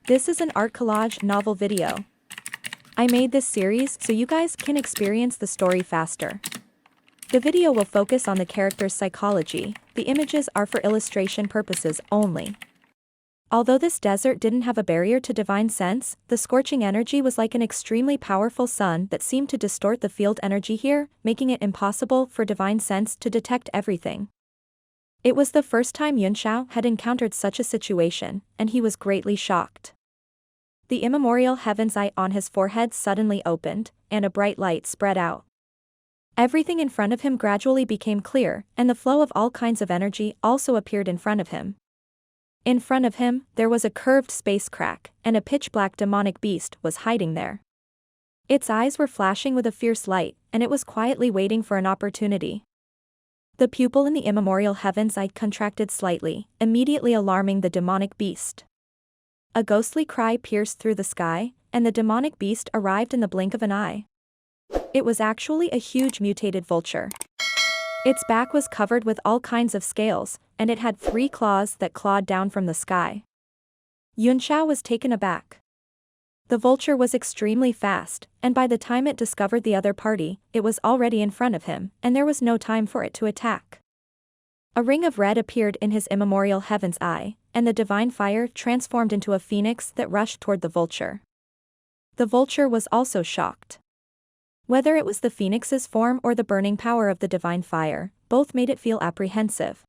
This is an art collage novel video. I made this series so you guys can experience the story faster. The video will focus on the character's psychology, the images are for illustration purposes only. Although this desert didn't have a barrier to divine sense, the scorching energy was like an extremely powerful sun that seemed to distort the field energy here, making it impossible for divine sense to detect everything. It was the first time Yunxiao had encountered such a situation, and he was greatly shocked. The immemorial heaven's eye on his forehead suddenly opened, and a bright light spread out. Everything in front of him gradually became clear, and the flow of all kinds of energy also appeared in front of him. In front of him, there was a curved space crack, and a pitch-black demonic beast was hiding there. Its eyes were flashing with a fierce light, and it was quietly waiting for an opportunity. The pupil in the immemorial heaven's eye contracted slightly, immediately alarming the demonic beast. A ghostly cry pierced through the sky, and the demonic beast arrived in the blink of an eye. It was actually a huge mutated vulture. Its back was covered with all kinds of scales, and it had 3 claws that clawed down from the sky. Yunxiao was taken aback. The vulture was extremely fast, and by the time it discovered the other party, it was already in front of him, and there was no time for it to attack. A ring of red appeared in his immemorial heaven's eye, and the divine fire transformed into a phoenix that rushed toward the vulture. The vulture was also shocked. Whether it was the phoenix's form or the burning power of the divine fire, both made it feel apprehensive.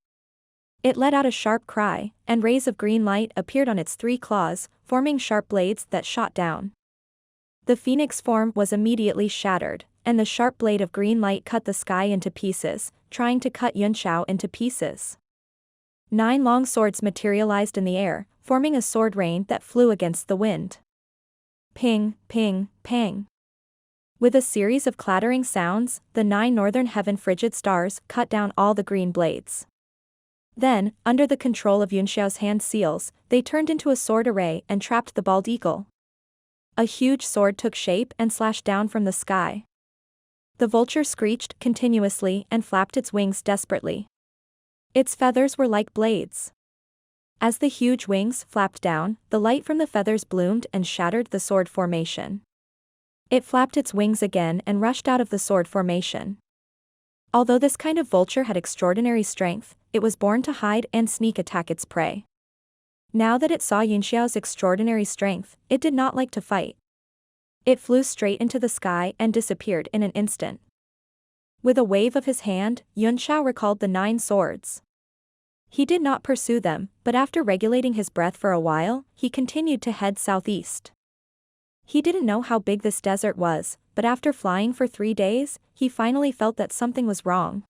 It let out a sharp cry, and rays of green light appeared on its 3 claws, forming sharp blades that shot down. The phoenix form was immediately shattered, and the sharp blade of green light cut the sky into pieces, trying to cut Yunxiao into pieces. 9 long swords materialized in the air, forming a sword rain that flew against the wind. Ping, ping, pang. With a series of clattering sounds, the 9 northern heaven frigid stars cut down all the green blades. Then, under the control of Yunxiao's hand seals, they turned into a sword array and trapped the bald eagle. A huge sword took shape and slashed down from the sky. The vulture screeched continuously and flapped its wings desperately. Its feathers were like blades. As the huge wings flapped down, the light from the feathers bloomed and shattered the sword formation. It flapped its wings again and rushed out of the sword formation. Although this kind of vulture had extraordinary strength, it was born to hide and sneak attack its prey. Now that it saw Yunxiao's extraordinary strength, it did not like to fight. It flew straight into the sky and disappeared in an instant. With a wave of his hand, Yunxiao recalled the 9 swords. He did not pursue them, but after regulating his breath for a while, he continued to head southeast. He didn't know how big this desert was, but after flying for 3 days, he finally felt that something was wrong.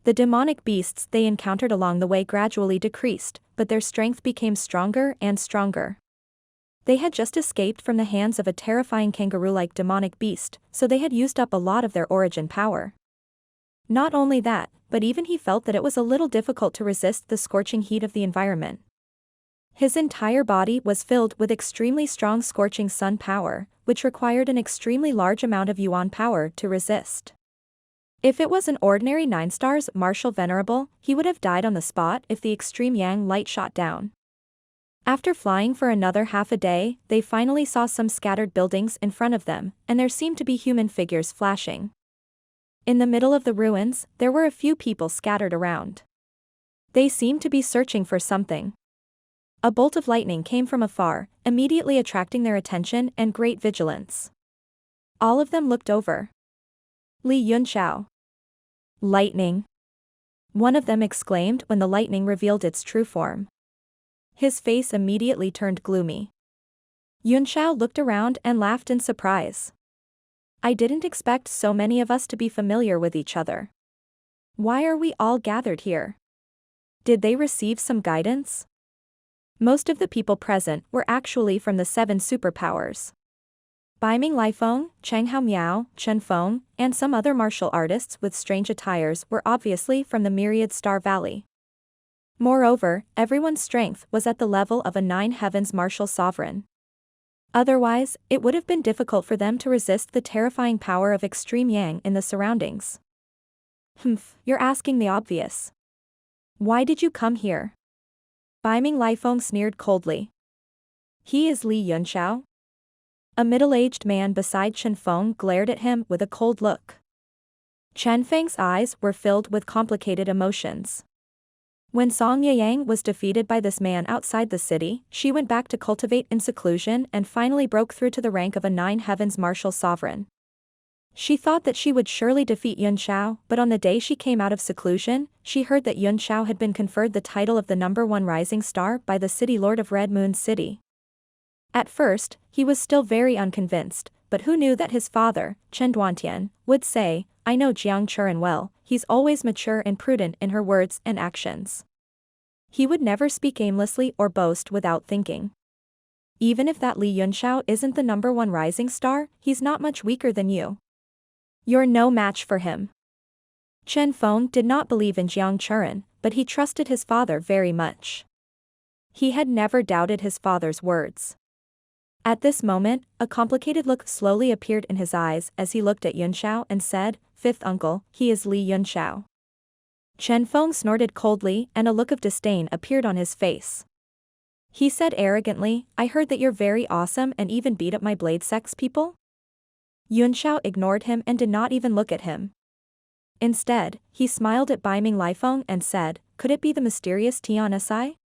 The demonic beasts they encountered along the way gradually decreased, but their strength became stronger and stronger. They had just escaped from the hands of a terrifying kangaroo-like demonic beast, so they had used up a lot of their origin power. Not only that, but even he felt that it was a little difficult to resist the scorching heat of the environment. His entire body was filled with extremely strong scorching sun power, which required an extremely large amount of yuan power to resist. If it was an ordinary 9 stars martial venerable, he would have died on the spot if the extreme yang light shot down. After flying for another half a day, they finally saw some scattered buildings in front of them, and there seemed to be human figures flashing. In the middle of the ruins, there were a few people scattered around. They seemed to be searching for something. A bolt of lightning came from afar, immediately attracting their attention and great vigilance. All of them looked over. Li Yunxiao. Lightning. One of them exclaimed when the lightning revealed its true form. His face immediately turned gloomy. Yunxiao looked around and laughed in surprise. I didn't expect so many of us to be familiar with each other. Why are we all gathered here? Did they receive some guidance? Most of the people present were actually from the 7 superpowers. Baiming Lifeng, Cheng Hao Miao, Chen Feng, and some other martial artists with strange attires were obviously from the myriad Star Valley. Moreover, everyone's strength was at the level of a 9 heavens martial sovereign. Otherwise, it would have been difficult for them to resist the terrifying power of extreme yang in the surroundings. You're asking the obvious. Why did you come here? Baiming Lifeng sneered coldly. He is Li Yunxiao? A middle-aged man beside Chen Feng glared at him with a cold look. Chen Feng's eyes were filled with complicated emotions. When Song Yang was defeated by this man outside the city, she went back to cultivate in seclusion and finally broke through to the rank of a Nine Heavens martial sovereign. She thought that she would surely defeat Yun Xiao, but on the day she came out of seclusion, she heard that Yun Xiao had been conferred the title of the #1 rising star by the city lord of Red Moon City. At first, he was still very unconvinced, but who knew that his father, Chen Duantian, would say, "I know Jiang Churen well, he's always mature and prudent in her words and actions. He would never speak aimlessly or boast without thinking. Even if that Li Yunxiao isn't the #1 rising star, he's not much weaker than you. You're no match for him." Chen Feng did not believe in Jiang Churen, but he trusted his father very much. He had never doubted his father's words. At this moment, a complicated look slowly appeared in his eyes as he looked at Yunxiao and said, "Fifth uncle, he is Li Yunxiao." Chen Feng snorted coldly and a look of disdain appeared on his face. He said arrogantly, "I heard that you're very awesome and even beat up my blade sex people?" Yunxiao ignored him and did not even look at him. Instead, he smiled at Baiming Lifeng and said, "Could it be the mysterious Tian Si?"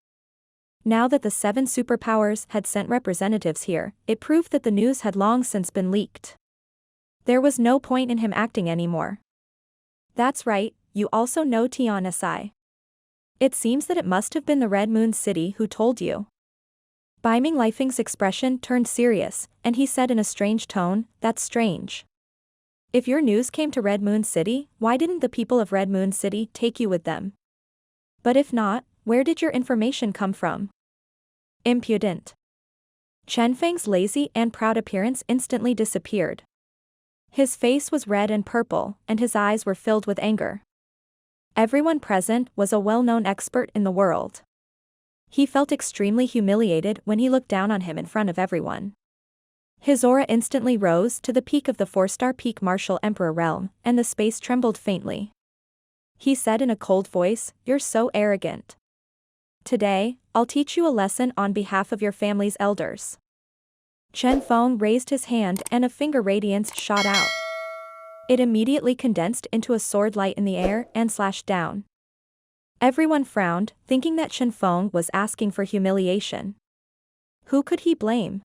Now that the 7 superpowers had sent representatives here, it proved that the news had long since been leaked. There was no point in him acting anymore. "That's right, you also know Tian Si. It seems that it must have been the Red Moon City who told you." Baiming Lifeng's expression turned serious, and he said in a strange tone, "That's strange. If your news came to Red Moon City, why didn't the people of Red Moon City take you with them? But if not, where did your information come from?" Impudent. Chen Feng's lazy and proud appearance instantly disappeared. His face was red and purple, and his eyes were filled with anger. Everyone present was a well-known expert in the world. He felt extremely humiliated when he looked down on him in front of everyone. His aura instantly rose to the peak of the 4-star peak Martial Emperor realm, and the space trembled faintly. He said in a cold voice, "You're so arrogant. Today, I'll teach you a lesson on behalf of your family's elders." Chen Feng raised his hand and a finger radiance shot out. It immediately condensed into a sword light in the air and slashed down. Everyone frowned, thinking that Chen Feng was asking for humiliation. Who could he blame?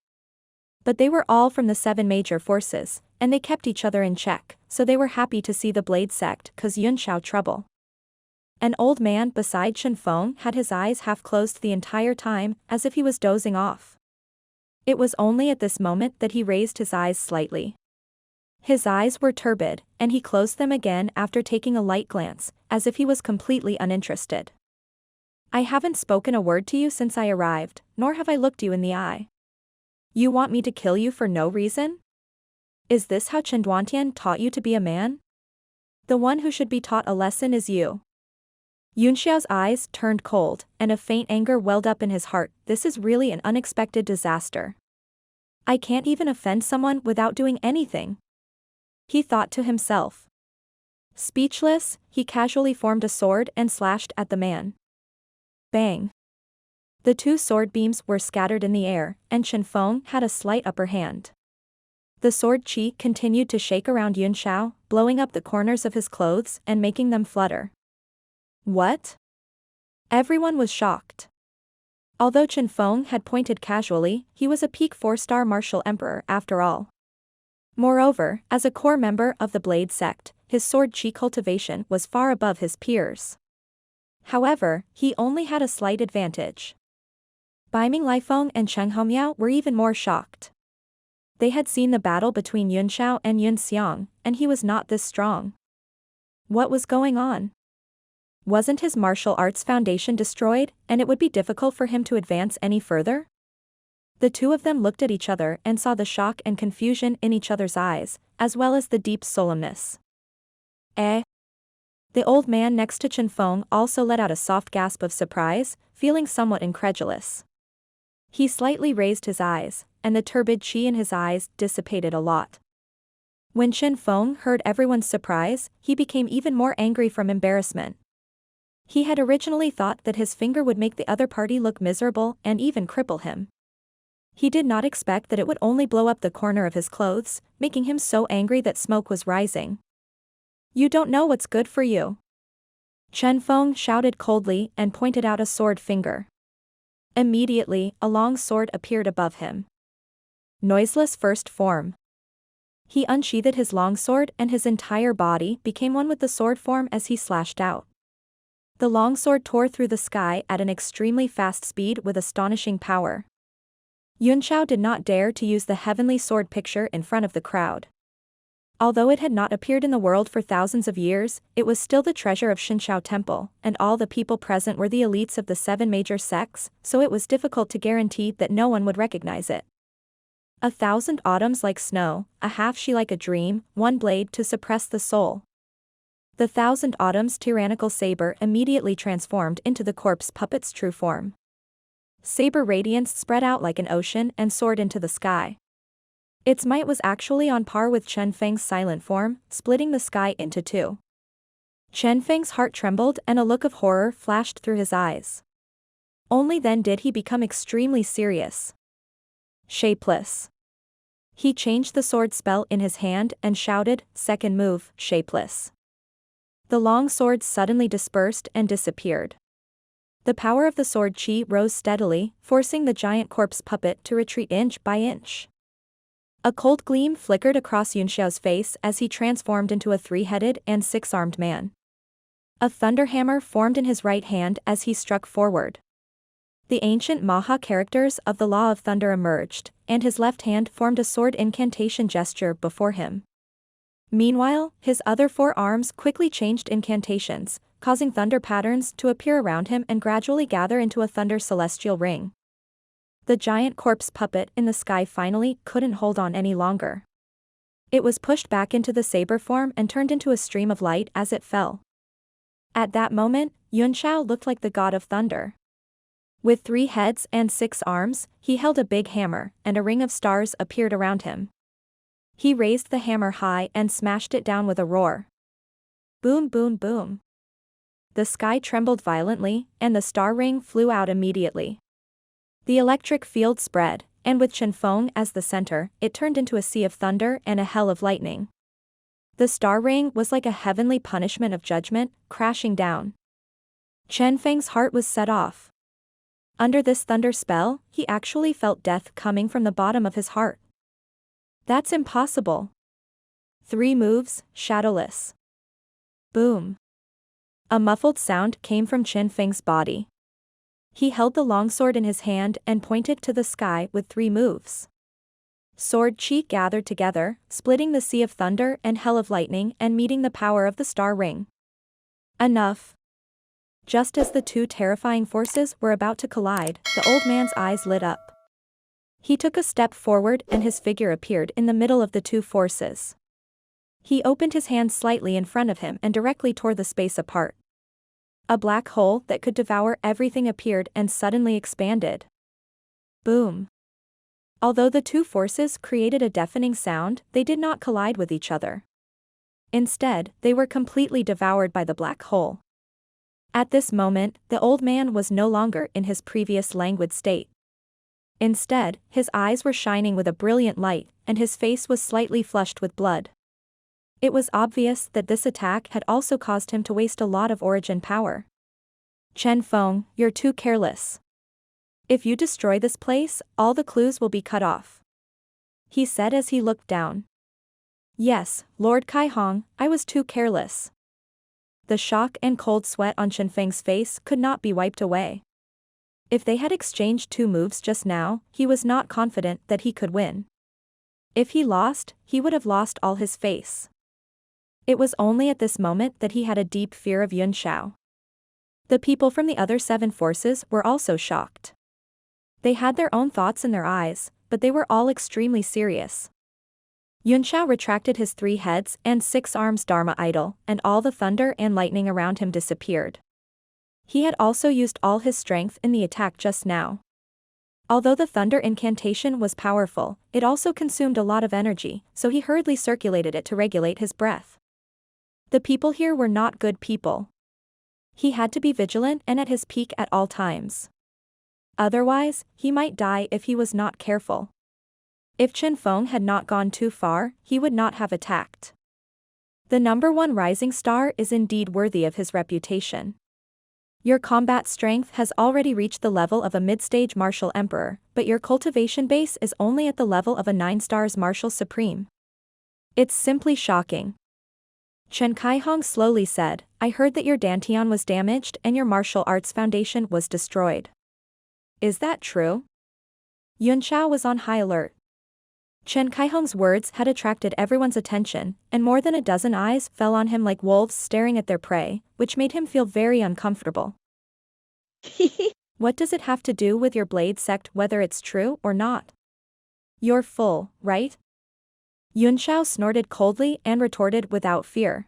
But they were all from the 7 major forces, and they kept each other in check, so they were happy to see the Blade Sect cause Yunxiao trouble. An old man beside Chen Feng had his eyes half closed the entire time, as if he was dozing off. It was only at this moment that he raised his eyes slightly. His eyes were turbid, and he closed them again after taking a light glance, as if he was completely uninterested. "I haven't spoken a word to you since I arrived, nor have I looked you in the eye. You want me to kill you for no reason? Is this how Chen Duantian taught you to be a man? The one who should be taught a lesson is you." Yunxiao's eyes turned cold, and a faint anger welled up in his heart. This is really an unexpected disaster. I can't even offend someone without doing anything, he thought to himself. Speechless, he casually formed a sword and slashed at the man. Bang! The 2 sword beams were scattered in the air, and Chen Feng had a slight upper hand. The sword chi continued to shake around Yunxiao, blowing up the corners of his clothes and making them flutter. What? Everyone was shocked. Although Chen Feng had pointed casually, he was a peak 4-star martial emperor after all. Moreover, as a core member of the Blade Sect, his sword chi cultivation was far above his peers. However, he only had a slight advantage. Baiming Lifeng and Cheng Hongmiao were even more shocked. They had seen the battle between Yunxiao and Yun Xiang, and he was not this strong. What was going on? Wasn't his martial arts foundation destroyed, and it would be difficult for him to advance any further? The 2 of them looked at each other and saw the shock and confusion in each other's eyes, as well as the deep solemnness. Eh? The old man next to Chen Feng also let out a soft gasp of surprise, feeling somewhat incredulous. He slightly raised his eyes, and the turbid chi in his eyes dissipated a lot. When Chen Feng heard everyone's surprise, he became even more angry from embarrassment. He had originally thought that his finger would make the other party look miserable and even cripple him. He did not expect that it would only blow up the corner of his clothes, making him so angry that smoke was rising. You don't know what's good for you. Chen Feng shouted coldly and pointed out a sword finger. Immediately, a long sword appeared above him. Noiseless first form. He unsheathed his longsword and his entire body became one with the sword form as he slashed out. The longsword tore through the sky at an extremely fast speed with astonishing power. Yunxiao did not dare to use the heavenly sword picture in front of the crowd. Although it had not appeared in the world for thousands of years, it was still the treasure of Xinxiao Temple, and all the people present were the elites of the 7 major sects, so it was difficult to guarantee that no one would recognize it. 1,000 autumns like snow, a half she like a dream, one blade to suppress the soul. The 1,000 autumns tyrannical saber immediately transformed into the corpse puppet's true form. Saber radiance spread out like an ocean and soared into the sky. Its might was actually on par with Chen Feng's silent form, splitting the sky into two. Chen Feng's heart trembled and a look of horror flashed through his eyes. Only then did he become extremely serious. Shapeless. He changed the sword spell in his hand and shouted, "Second move, shapeless." The long sword suddenly dispersed and disappeared. The power of the sword chi rose steadily, forcing the giant corpse puppet to retreat inch by inch. A cold gleam flickered across Yunxiao's face as he transformed into a 3-headed and 6-armed man. A thunder hammer formed in his right hand as he struck forward. The ancient Maha characters of the Law of Thunder emerged, and his left hand formed a sword incantation gesture before him. Meanwhile, his other 4 arms quickly changed incantations, causing thunder patterns to appear around him and gradually gather into a thunder celestial ring. The giant corpse puppet in the sky finally couldn't hold on any longer. It was pushed back into the saber form and turned into a stream of light as it fell. At that moment, Yunxiao looked like the god of thunder. With 3 heads and 6 arms, he held a big hammer, and a ring of stars appeared around him. He raised the hammer high and smashed it down with a roar. Boom, boom, boom. The sky trembled violently, and the star ring flew out immediately. The electric field spread, and with Chen Feng as the center, it turned into a sea of thunder and a hell of lightning. The star ring was like a heavenly punishment of judgment, crashing down. Chen Feng's heart was set off. Under this thunder spell, he actually felt death coming from the bottom of his heart. That's impossible. 3 moves, shadowless. Boom. A muffled sound came from Chen Feng's body. He held the longsword in his hand and pointed to the sky with 3 moves. Sword chi gathered together, splitting the sea of thunder and hell of lightning and meeting the power of the star ring. Enough. Just as the 2 terrifying forces were about to collide, the old man's eyes lit up. He took a step forward and his figure appeared in the middle of the 2 forces. He opened his hand slightly in front of him and directly tore the space apart. A black hole that could devour everything appeared and suddenly expanded. Boom. Although the 2 forces created a deafening sound, they did not collide with each other. Instead, they were completely devoured by the black hole. At this moment, the old man was no longer in his previous languid state. Instead, his eyes were shining with a brilliant light, and his face was slightly flushed with blood. It was obvious that this attack had also caused him to waste a lot of origin power. Chen Feng, you're too careless. If you destroy this place, all the clues will be cut off. He said as he looked down. Yes, Lord Kai Hong, I was too careless. The shock and cold sweat on Chen Feng's face could not be wiped away. If they had exchanged 2 moves just now, he was not confident that he could win. If he lost, he would have lost all his face. It was only at this moment that he had a deep fear of Yunxiao. The people from the other 7 forces were also shocked. They had their own thoughts in their eyes, but they were all extremely serious. Yunxiao retracted his 3 heads and 6 arms Dharma idol, and all the thunder and lightning around him disappeared. He had also used all his strength in the attack just now. Although the thunder incantation was powerful, it also consumed a lot of energy, so he hurriedly circulated it to regulate his breath. The people here were not good people. He had to be vigilant and at his peak at all times. Otherwise, he might die if he was not careful. If Chen Feng had not gone too far, he would not have attacked. The number one rising star is indeed worthy of his reputation. Your combat strength has already reached the level of a mid-stage martial emperor, but your cultivation base is only at the level of a 9 stars martial supreme. It's simply shocking. Chen Kaihong slowly said, I heard that your dantian was damaged and your martial arts foundation was destroyed. Is that true? Yun Xiao was on high alert. Chen Kaihong's words had attracted everyone's attention, and more than a dozen eyes fell on him like wolves staring at their prey, which made him feel very uncomfortable. What does it have to do with your blade sect whether it's true or not? You're full, right? Yun Xiao snorted coldly and retorted without fear.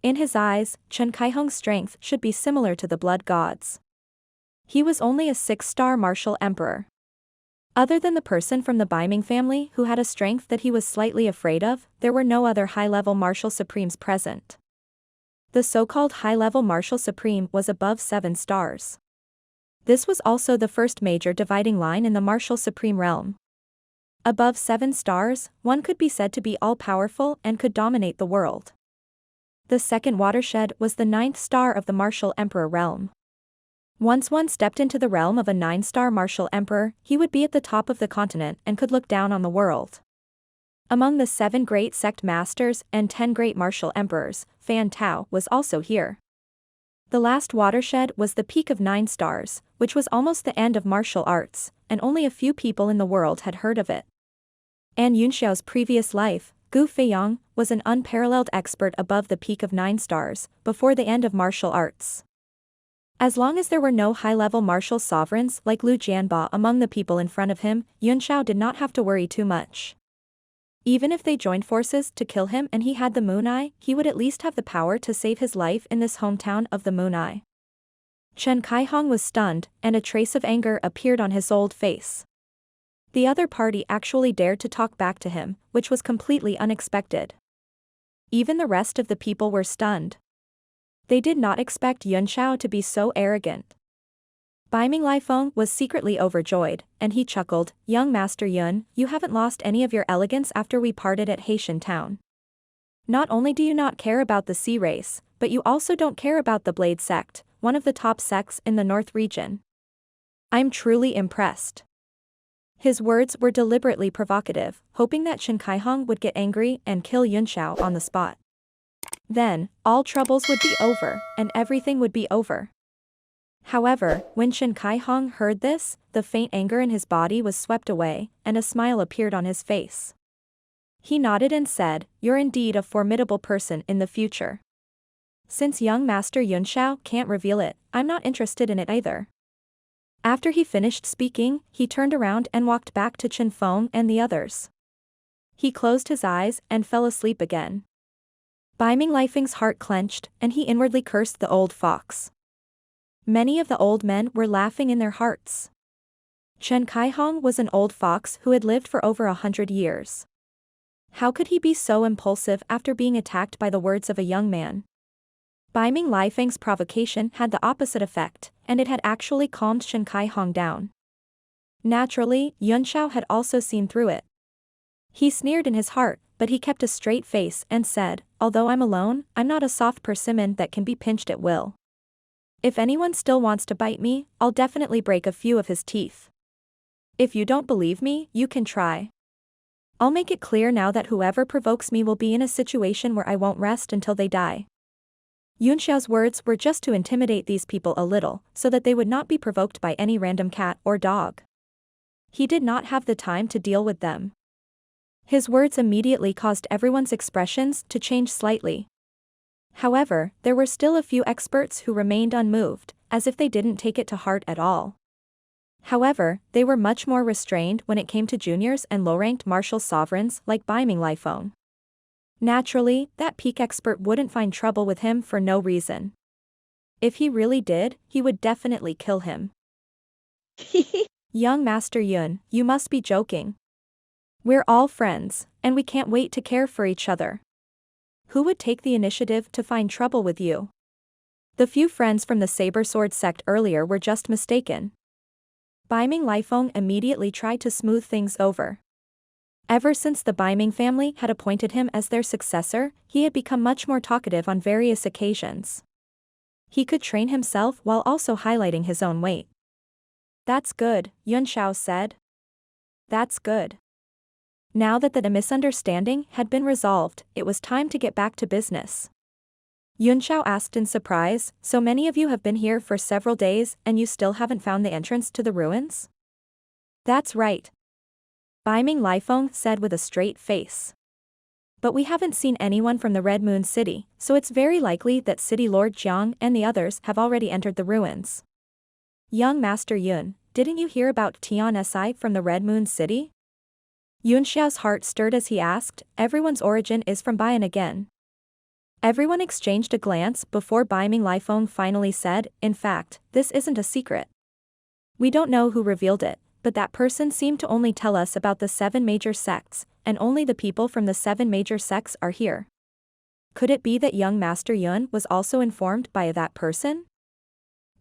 In his eyes, Chen Kaihong's strength should be similar to the blood gods. He was only a 6-star martial emperor. Other than the person from the Baiming family who had a strength that he was slightly afraid of, there were no other high-level martial supremes present. The so-called high-level martial supreme was above 7 stars. This was also the first major dividing line in the martial supreme realm. Above 7 stars, one could be said to be all-powerful and could dominate the world. The second watershed was the 9th star of the martial emperor realm. Once one stepped into the realm of a 9-star martial emperor, he would be at the top of the continent and could look down on the world. Among the 7 great sect masters and 10 great martial emperors, Fan Tao was also here. The last watershed was the peak of 9 stars, which was almost the end of martial arts, and only a few people in the world had heard of it. And Yunxiao's previous life, Gu Feiyang, was an unparalleled expert above the peak of 9 stars, before the end of martial arts. As long as there were no high-level martial sovereigns like Lu Jianba among the people in front of him, Yun Xiao did not have to worry too much. Even if they joined forces to kill him and he had the Moon Eye, he would at least have the power to save his life in this hometown of the Moon Eye. Chen Kaihong was stunned, and a trace of anger appeared on his old face. The other party actually dared to talk back to him, which was completely unexpected. Even the rest of the people were stunned. They did not expect Yun Xiao to be so arrogant. Baiming Lifeng was secretly overjoyed, and he chuckled, Young Master Yun, you haven't lost any of your elegance after we parted at Haitian Town. Not only do you not care about the sea race, but you also don't care about the Blade sect, one of the top sects in the North region. I'm truly impressed. His words were deliberately provocative, hoping that Chen Kaihong would get angry and kill Yun Xiao on the spot. Then, all troubles would be over, and everything would be over. However, when Chen Kaihong heard this, the faint anger in his body was swept away, and a smile appeared on his face. He nodded and said, You're indeed a formidable person in the future. Since young Master Yun Xiao can't reveal it, I'm not interested in it either. After he finished speaking, he turned around and walked back to Chen Feng and the others. He closed his eyes and fell asleep again. Baiming Lifeng's heart clenched, and he inwardly cursed the old fox. Many of the old men were laughing in their hearts. Chen Kaihong was an old fox who had lived for over 100 years. How could he be so impulsive after being attacked by the words of a young man? Baiming Lifeng's provocation had the opposite effect, and it had actually calmed Chen Kaihong down. Naturally, Yun Xiao had also seen through it. He sneered in his heart, but he kept a straight face and said, Although I'm alone, I'm not a soft persimmon that can be pinched at will. If anyone still wants to bite me, I'll definitely break a few of his teeth. If you don't believe me, you can try. I'll make it clear now that whoever provokes me will be in a situation where I won't rest until they die. Yun Xiao's words were just to intimidate these people a little, so that they would not be provoked by any random cat or dog. He did not have the time to deal with them. His words immediately caused everyone's expressions to change slightly. However, there were still a few experts who remained unmoved, as if they didn't take it to heart at all. However, they were much more restrained when it came to juniors and low-ranked martial sovereigns like Baiming Lifeng. Naturally, that peak expert wouldn't find trouble with him for no reason. If he really did, he would definitely kill him. Young Master Yun, you must be joking. We're all friends, and we can't wait to care for each other. Who would take the initiative to find trouble with you? The few friends from the Saber Sword sect earlier were just mistaken. Baiming Lifeng immediately tried to smooth things over. Ever since the Baiming family had appointed him as their successor, he had become much more talkative on various occasions. He could train himself while also highlighting his own weight. "That's good," Yunxiao said. "That's good." Now that the misunderstanding had been resolved, it was time to get back to business. Yunxiao asked in surprise, "So many of you have been here for several days and you still haven't found the entrance to the ruins?" "That's right," Baiming Lifeng said with a straight face. "But we haven't seen anyone from the Red Moon City, so it's very likely that City Lord Jiang and the others have already entered the ruins." "Young Master Yun, didn't you hear about Tian Si from the Red Moon City?" Yunxiao's heart stirred as he asked. Everyone's origin is from Baian again. Everyone exchanged a glance before Baiming Lifeng finally said, "In fact, this isn't a secret. We don't know who revealed it, but that person seemed to only tell us about the 7 major sects, and only the people from the 7 major sects are here. Could it be that young Master Yun was also informed by that person?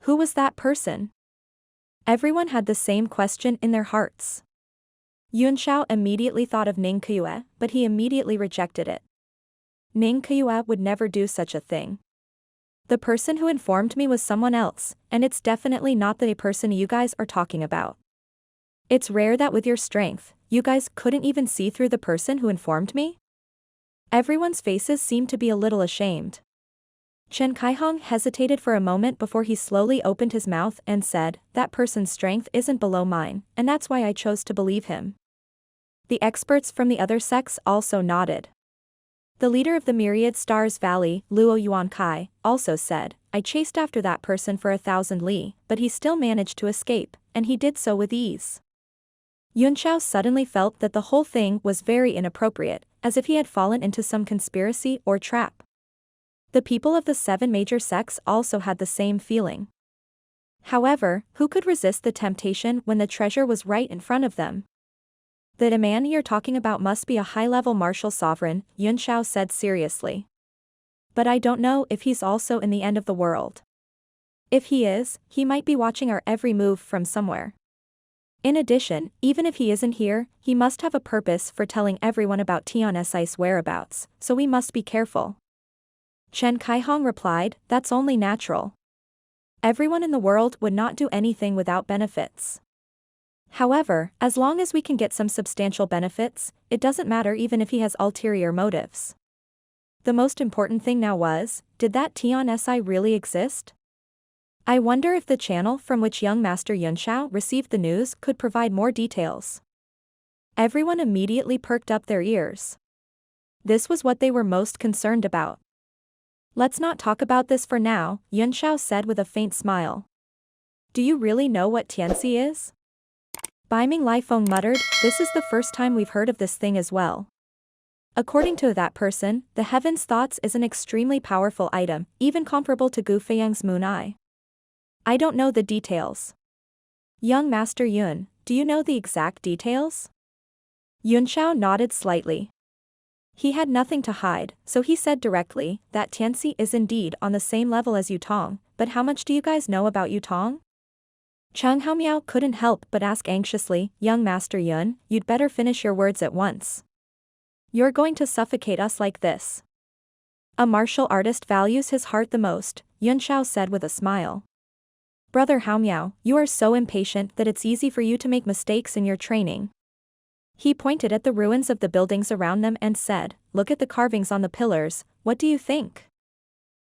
Who was that person?" Everyone had the same question in their hearts. Yunxiao immediately thought of Ning Keyue, but he immediately rejected it. Ning Keyue would never do such a thing. The person who informed me was someone else, and it's definitely not the person you guys are talking about. It's rare that with your strength, you guys couldn't even see through the person who informed me? Everyone's faces seemed to be a little ashamed. Chen Kaihong hesitated for a moment before he slowly opened his mouth and said, "That person's strength isn't below mine, and that's why I chose to believe him." The experts from the other sects also nodded. The leader of the Myriad Stars Valley, Luo Yuankai, also said, "I chased after that person for 1,000 li, but he still managed to escape, and he did so with ease." Yunxiao suddenly felt that the whole thing was very inappropriate, as if he had fallen into some conspiracy or trap. The people of the 7 major sects also had the same feeling. However, who could resist the temptation when the treasure was right in front of them? "The man you're talking about must be a high-level martial sovereign," Yunxiao said seriously. "But I don't know if he's also in the end of the world. If he is, he might be watching our every move from somewhere. In addition, even if he isn't here, he must have a purpose for telling everyone about Tian Si's whereabouts, so we must be careful." Chen Kaihong replied, "That's only natural. Everyone in the world would not do anything without benefits. However, as long as we can get some substantial benefits, it doesn't matter even if he has ulterior motives." The most important thing now was, did that Tian Si really exist? I wonder if the channel from which young Master Yunxiao received the news could provide more details. Everyone immediately perked up their ears. This was what they were most concerned about. "Let's not talk about this for now," Yunxiao said with a faint smile. "Do you really know what Tianxi is?" Baiming Lifeng muttered, "This is the first time we've heard of this thing as well. According to that person, the Heaven's Thoughts is an extremely powerful item, even comparable to Gu Feiyang's Moon Eye. I don't know the details. Young Master Yun, do you know the exact details?" Yunxiao nodded slightly. He had nothing to hide, so he said directly, "That Tianxi is indeed on the same level as Yutong, but how much do you guys know about Yutong?" Chang Haomiao couldn't help but ask anxiously, "Young Master Yun, you'd better finish your words at once. You're going to suffocate us like this." "A martial artist values his heart the most," Yunxiao said with a smile. "Brother Haomiao, you are so impatient that it's easy for you to make mistakes in your training." He pointed at the ruins of the buildings around them and said, "Look at the carvings on the pillars, what do you think?"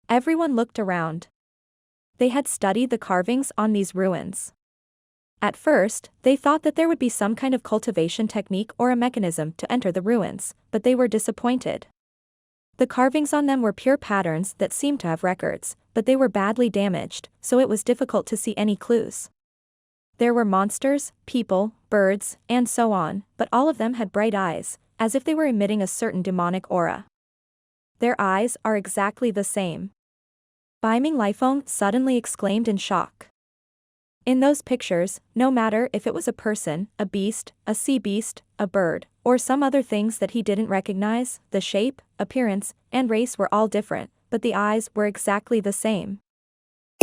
Everyone looked around. They had studied the carvings on these ruins. At first, they thought that there would be some kind of cultivation technique or a mechanism to enter the ruins, but they were disappointed. The carvings on them were pure patterns that seemed to have records, but they were badly damaged, so it was difficult to see any clues. There were monsters, people, birds, and so on, but all of them had bright eyes, as if they were emitting a certain demonic aura. "Their eyes are exactly the same," Baiming Lifeng suddenly exclaimed in shock. In those pictures, no matter if it was a person, a beast, a sea beast, a bird, or some other things that he didn't recognize, the shape, appearance, and race were all different, but the eyes were exactly the same.